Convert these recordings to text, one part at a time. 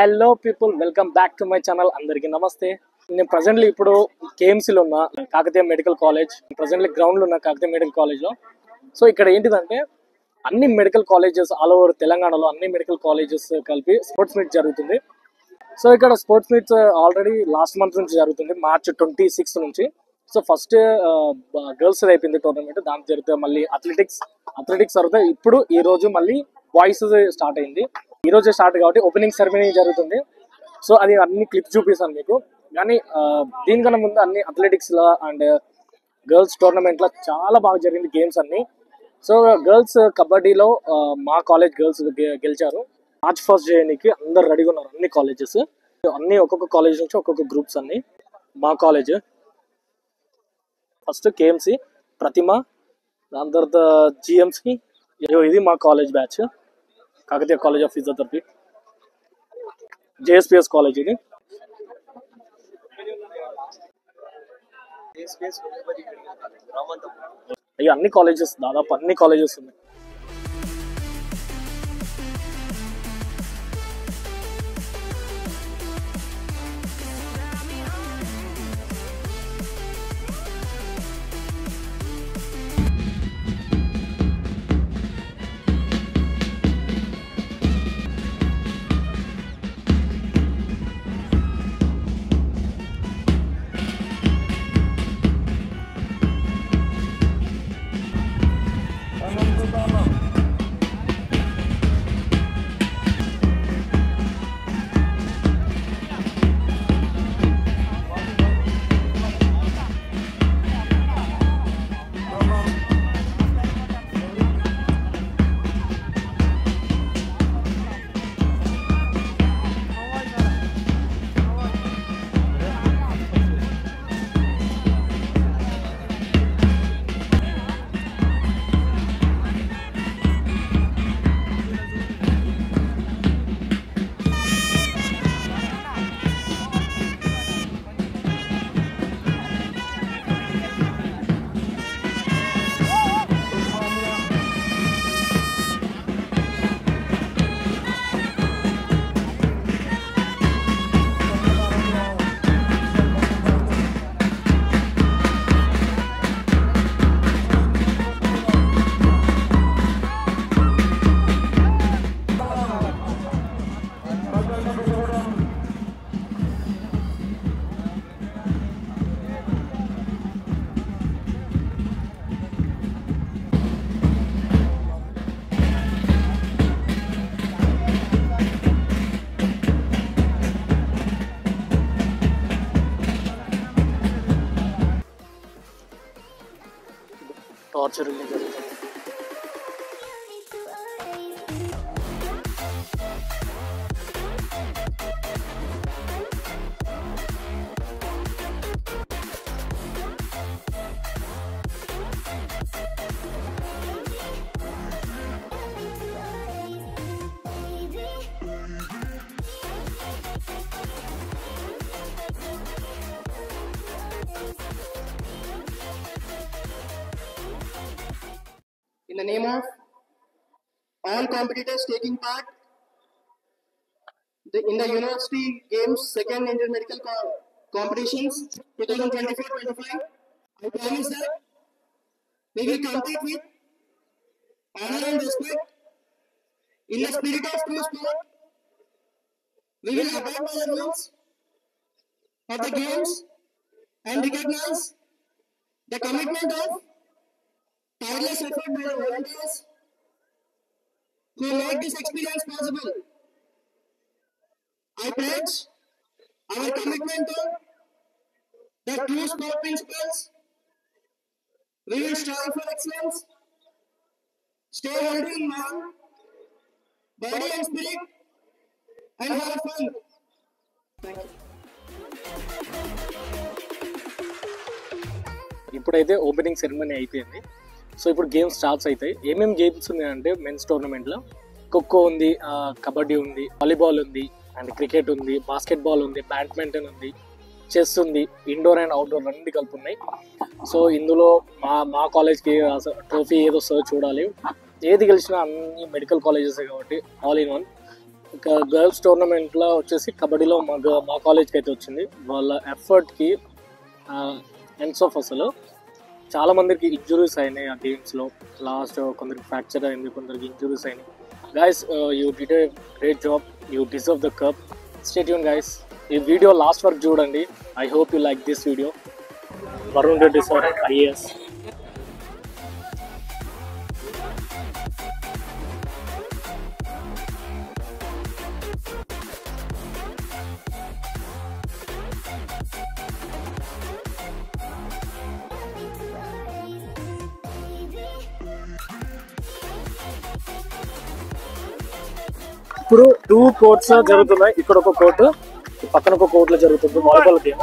Hello people, welcome back to my channel. అందరికీ నమస్తే. నేను ప్రజెంట్లీ ఇప్పుడు కేఎంసీలో ఉన్న కాకతీయ మెడికల్ కాలేజ్, ప్రజెంట్లీ గ్రౌండ్లో ఉన్న కాకతీయ మెడికల్ కాలేజ్లో. సో ఇక్కడ ఏంటిదంటే అన్ని మెడికల్ కాలేజెస్ ఆల్ ఓవర్ తెలంగాణలో అన్ని మెడికల్ కాలేజెస్ కలిపి స్పోర్ట్స్ మీట్ జరుగుతుంది. సో ఇక్కడ sports meets already last month నుంచి జరుగుతుంది, March 26 నుంచి. సో ఫస్ట్ గర్ల్స్ అయిపోయింది టోర్నమెంట్, దాని జరిగితే మళ్ళీ అథ్లెటిక్స్ తర్వాత ఇప్పుడు ఈ రోజు మళ్ళీ బాయ్స్ స్టార్ట్ అయింది. ఈ రోజే స్టార్ట్ కాబట్టి ఓపెనింగ్ సెరమనీ జరుగుతుంది. సో అది అన్ని క్లిప్స్ చూపిస్తాను మీకు. కానీ దీనికన్నా ముందు అన్ని అథ్లెటిక్స్ లా అండ్ గర్ల్స్ టోర్నమెంట్ లా చాలా బాగా జరిగింది గేమ్స్ అన్ని. సో గర్ల్స్ కబడ్డీలో మా కాలేజ్ గర్ల్స్ గెలిచారు. March 1 చేయడానికి అందరు రెడీగా ఉన్నారు, అన్ని కాలేజెస్, అన్ని ఒక్కొక్క కాలేజ్ నుంచి ఒక్కొక్క గ్రూప్స్ అన్ని. మా కాలేజ్ ఫస్ట్ కేఎంసీ, ప్రతిమ, దాని తర్వాత జిఎంసీ, ఇది మా college batch, Kakatiya college of physiotherapy, JSPS college ఇది. అయ్యి అన్ని కాలేజెస్, దాదాపు అన్ని కాలేజెస్ ఉన్నాయి. టార్చర్ జరుగుతుంది. In the name of all competitors taking part in the University Games Second Intermediate Competitions 2024-25, I promise that we will compete with honor and respect in the spirit of true sport. We will abide by the rules of the games and recognize the commitment of tireless effort by the volunteers who made this experience possible. I pledge our commitment to the true sport principles. We will strive for excellence, stay healthy in mind, body and spirit, and have fun. Thank you. ఇప్పుడైతే opening ceremony అయిపోయింది. So ఇప్పుడు games starts అవుతాయి. ఏమేమి games ఉన్నాయంటే men's టోర్నమెంట్లో ఖోఖో ఉంది, కబడ్డీ ఉంది, volleyball ఉంది, అండ్ క్రికెట్ ఉంది, బాస్కెట్బాల్ ఉంది, బ్యాడ్మింటన్ ఉంది, చెస్ ఉంది, ఇండోర్ అండ్ అవుట్డోర్ రెండు కలిపి ఉన్నాయి. సో ఇందులో మా కాలేజ్కి ట్రోఫీ ఏదో వస్తుందో చూడాలి. ఏది గెలిచినా అన్ని మెడికల్ కాలేజెస్ కాబట్టి ఆల్ ఇన్ వన్. ఇక గర్ల్స్ టోర్నమెంట్లో వచ్చేసి కబడ్డీలో మా కాలేజ్కి అయితే వచ్చింది. వాళ్ళ ఎఫర్ట్కి ఎండ్స్ ఆఫ్ అసలు చాలా మందికి ఇంజురీస్ అయినాయి ఆ గేమ్స్లో. లాస్ట్ కొందరికి ఫ్రాక్చర్ అయింది, కొందరికి ఇంజురీస్ అయినాయి. Guys you did a great job, you deserve the cup. Stay tune guys. ఈ వీడియో లాస్ట్ వరకు చూడండి. I hope you like this video. Varun Reddy sir IAS. ఇప్పుడు 2 కోర్ట్స్ జరుగుతున్నాయి. ఇక్కడ ఒక కోర్టు, పక్కన ఒక కోర్టులో జరుగుతుంది వాలీబాల్ గేమ్.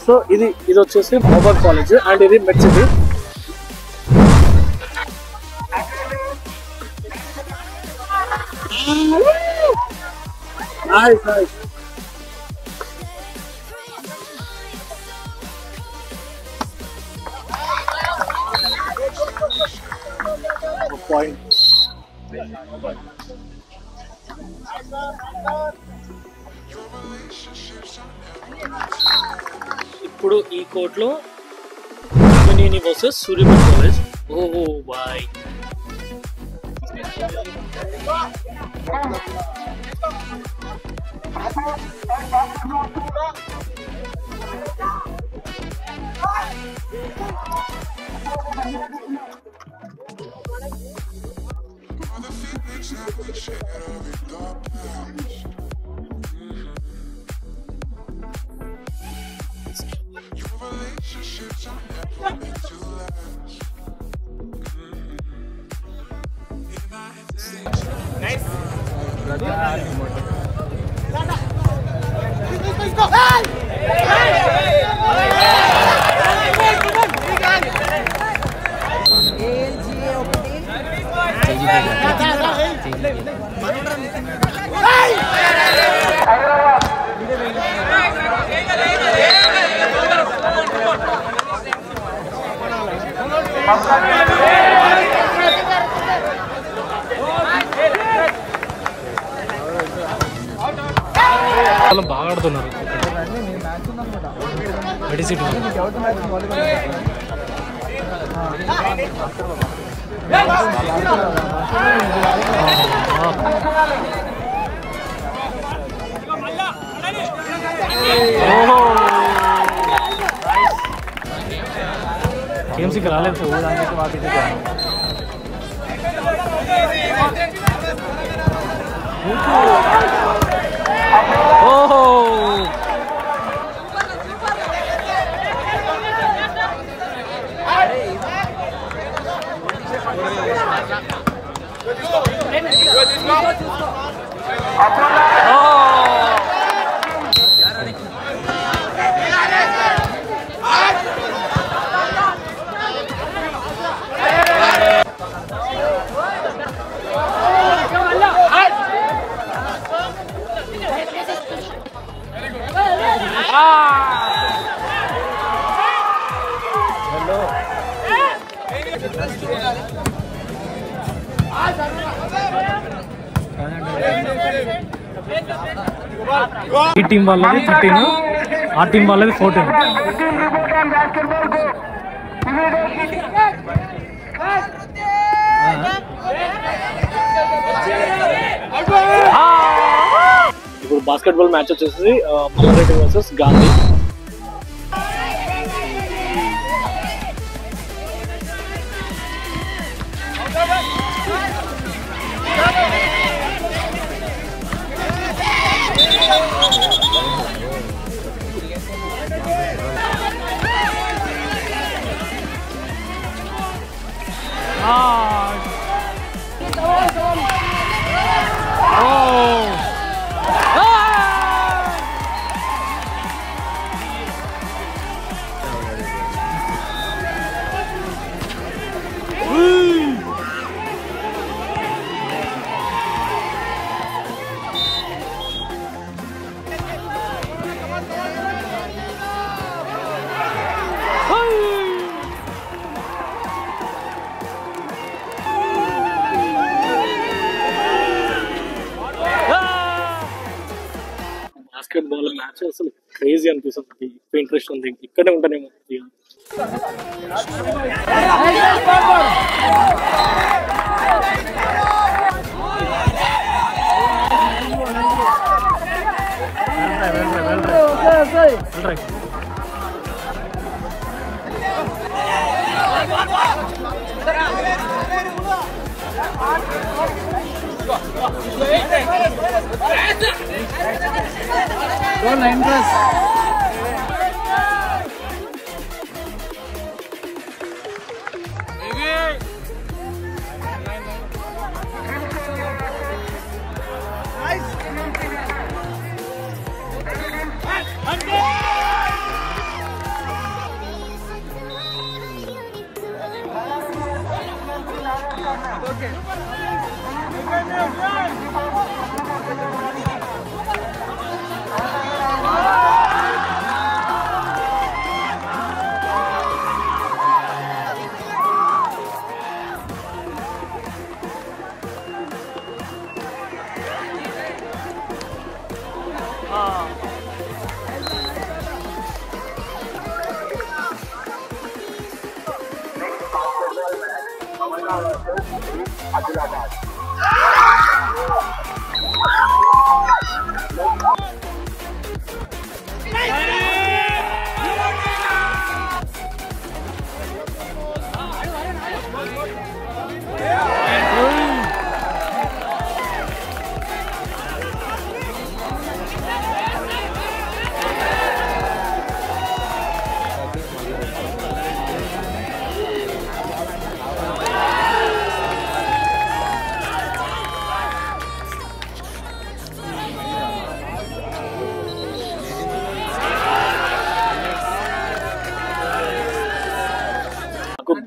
సో ఇది వచ్చేసి మోబాద్ కాలేజ్ అండ్ ఇది మెడ్ సిటీ. పాయింట్. ఇప్పుడు ఈ కోర్టులో వర్సెస్ సూర్యాపేట కాలేజ్. ఓ బాయ్. బాగా ఆడుతున్నారు. గేమ్స్కి రాలేదు. ఓహో ఈ టీం వాళ్ళది 13, ఆ టీం వాళ్ళది 14. ఇప్పుడు బాస్కెట్బాల్ మ్యాచ్ వచ్చేసి మల్లారెడ్డి వర్సెస్ గాంధీ. మ్యాచ్ అసలు క్రేజీ అనిపిస్తుంది. ఎక్కువ ఇంట్రెస్ట్ ఉంది, ఇక్కడే ఉంటానేమో.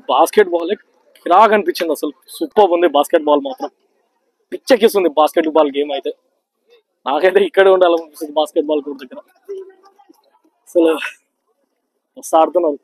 బాస్కెట్ బాల్ కిరాక్ అనిపించింది అసలు. సూపర్ ఉంది బాస్కెట్ బాల్ మాత్రం. పిచ్చెక్కిస్తుంది బాస్కెట్ బాల్ గేమ్ అయితే. నాకైతే ఇక్కడే ఉండాలనిపిస్తుంది బాస్కెట్ బాల్ కోర్ట్ దగ్గర. అసలు మస్తు ఆడుతున్నారు.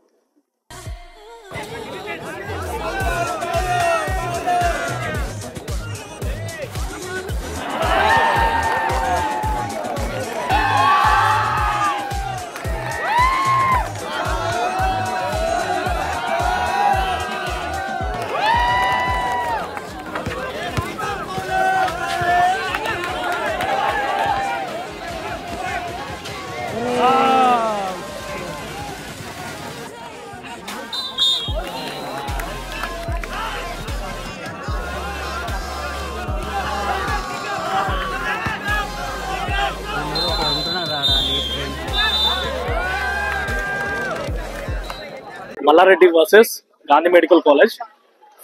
Mallareddy versus Gandhi medical college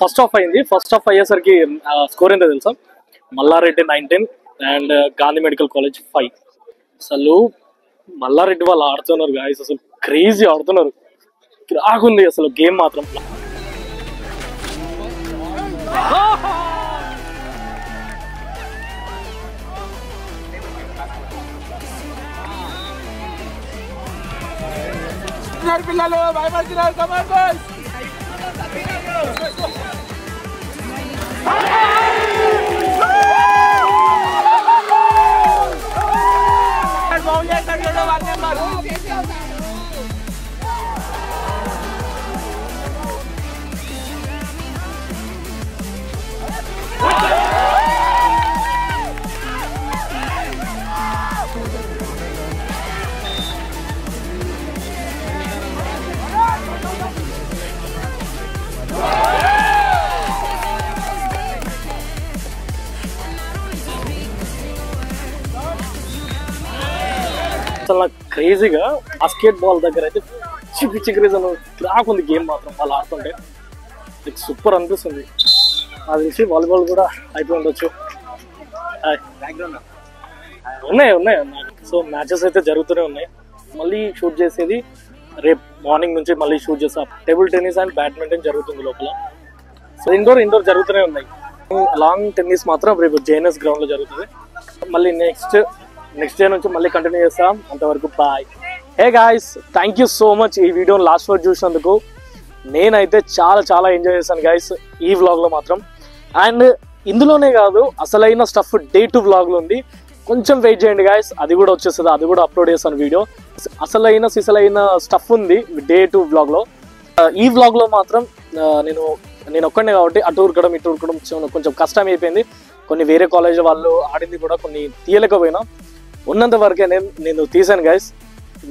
first half అయింది. ఫస్ట్ హాఫ్ అయ్యేసరికి స్కోర్ ఏంటో తెలుసా? Mallareddy 19 and Gandhi medical college 5. అసలు మల్లారెడ్డి వాళ్ళు ఆడుతున్నారు గాయస్, అసలు క్రేజీ ఆడుతున్నారు. కిరాకుంది అసలు గేమ్ మాత్రం. పిల్లలు భయపడుతున్నారు. Command boys. అసలు నాకు క్రేజీగా బాస్కెట్ బాల్ దగ్గర అయితే పిచ్చి పిచ్చి క్రేజ్ అని క్రాక్ ఉంది గేమ్ మాత్రం. వాళ్ళు ఆడుతుంటే లైక్ సూపర్ అనిపిస్తుంది. అది తెలిసి వాలీబాల్ కూడా అయిపోయి ఉండొచ్చు. ఉన్నాయి ఉన్నాయి సో మ్యాచెస్ అయితే జరుగుతూనే ఉన్నాయి. మళ్ళీ షూట్ చేసేది రేపు మార్నింగ్ నుంచి మళ్ళీ షూట్ చేస్తా. టేబుల్ టెన్నిస్ అండ్ బ్యాడ్మింటన్ జరుగుతుంది లోపల. సో ఇండోర్ జరుగుతూనే ఉన్నాయి. లాంగ్ టెన్నిస్ మాత్రం రేపు జేఎన్ఎస్ గ్రౌండ్ లో జరుగుతుంది. మళ్ళీ నెక్స్ట్ డే నుంచి మళ్ళీ కంటిన్యూ చేస్తాం. అంతవరకు bye. Hey guys, thank you so much ఈ వీడియోని లాస్ట్ వరకు చూసినందుకు. నేనైతే చాలా ఎంజాయ్ చేశాను గాయ్స్ ఈ వ్లాగ్లో మాత్రం. అండ్ ఇందులోనే కాదు, అసలైన స్టఫ్ డే 2 వ్లాగ్లో ఉంది. కొంచెం వెయిట్ చేయండి గాయస్, అది కూడా వచ్చేస్తుంది, అది కూడా అప్లోడ్ చేస్తాను వీడియో. సిసలైన స్టఫ్ ఉంది డే 2 వ్లాగ్లో. ఈ వ్లాగ్లో మాత్రం నేను ఒక్కడే కాబట్టి అటు ఉరకడం ఇటు ఉరకడం కొంచెం కష్టం అయిపోయింది. కొన్ని వేరే కాలేజ్ వాళ్ళు ఆడింది కూడా కొన్ని తీయలేకపోయినా, ఉన్నంత వరకే నేను తీసాను గైస్.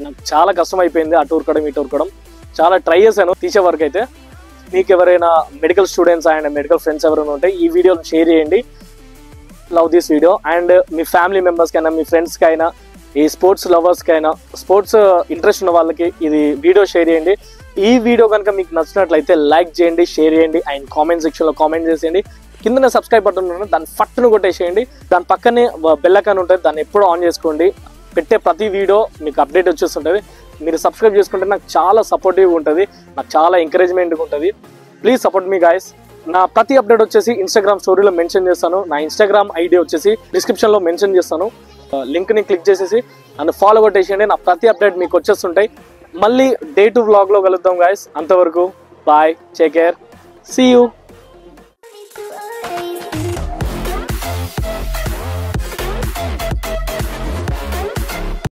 నాకు చాలా కష్టం అయిపోయింది అటు ఉరకడం ఇటు ఉరకడం, చాలా ట్రై చేశాను తీసే వరకు. అయితే మీకు ఎవరైనా medical students and medical friends ఎవరైనా ఉంటే ఈ వీడియోని షేర్ చేయండి. Love this video. అండ్ మీ ఫ్యామిలీ మెంబర్స్కైనా మీ ఫ్రెండ్స్కైనా ఈ స్పోర్ట్స్ లవర్స్కైనా స్పోర్ట్స్ ఇంట్రెస్ట్ ఉన్న వాళ్ళకి ఇది వీడియో షేర్ చేయండి. ఈ వీడియో కనుక మీకు నచ్చినట్లయితే లైక్ చేయండి, షేర్ చేయండి అండ్ కామెంట్ సెక్షన్లో కామెంట్ చేసేయండి. కింద సబ్స్క్రైబ్ బటన్ ఉంటుంది, దాన్ని ఫట్టును కొట్టేసేయండి. దాని పక్కనే బెల్ ఐకాన్ ఉంటుంది, దాన్ని ఎప్పుడూ ఆన్ చేసుకోండి. పెట్టే ప్రతి వీడియో మీకు అప్డేట్ వచ్చేస్తుంటుంది. మీరు సబ్స్క్రైబ్ చేసుకుంటే నాకు చాలా సపోర్టివ్గా ఉంటుంది, నాకు చాలా ఎంకరేజ్మెంట్గా ఉంటుంది. Please support me guys. నా ప్రతి అప్డేట్ వచ్చేసి ఇన్స్టాగ్రామ్ స్టోరీలో మెన్షన్ చేస్తాను. నా ఇన్స్టాగ్రామ్ ఐడి వచ్చేసి డిస్క్రిప్షన్లో మెన్షన్ చేస్తాను. లింక్ని క్లిక్ చేసేసి నన్ను ఫాలో కొట్టేసేయండి. నా ప్రతి అప్డేట్ మీకు వచ్చేస్తుంటాయి. మళ్ళీ డే 2 వ్లాగ్లో కలుద్దాం గాయస్. అంతవరకు bye, take care, see you.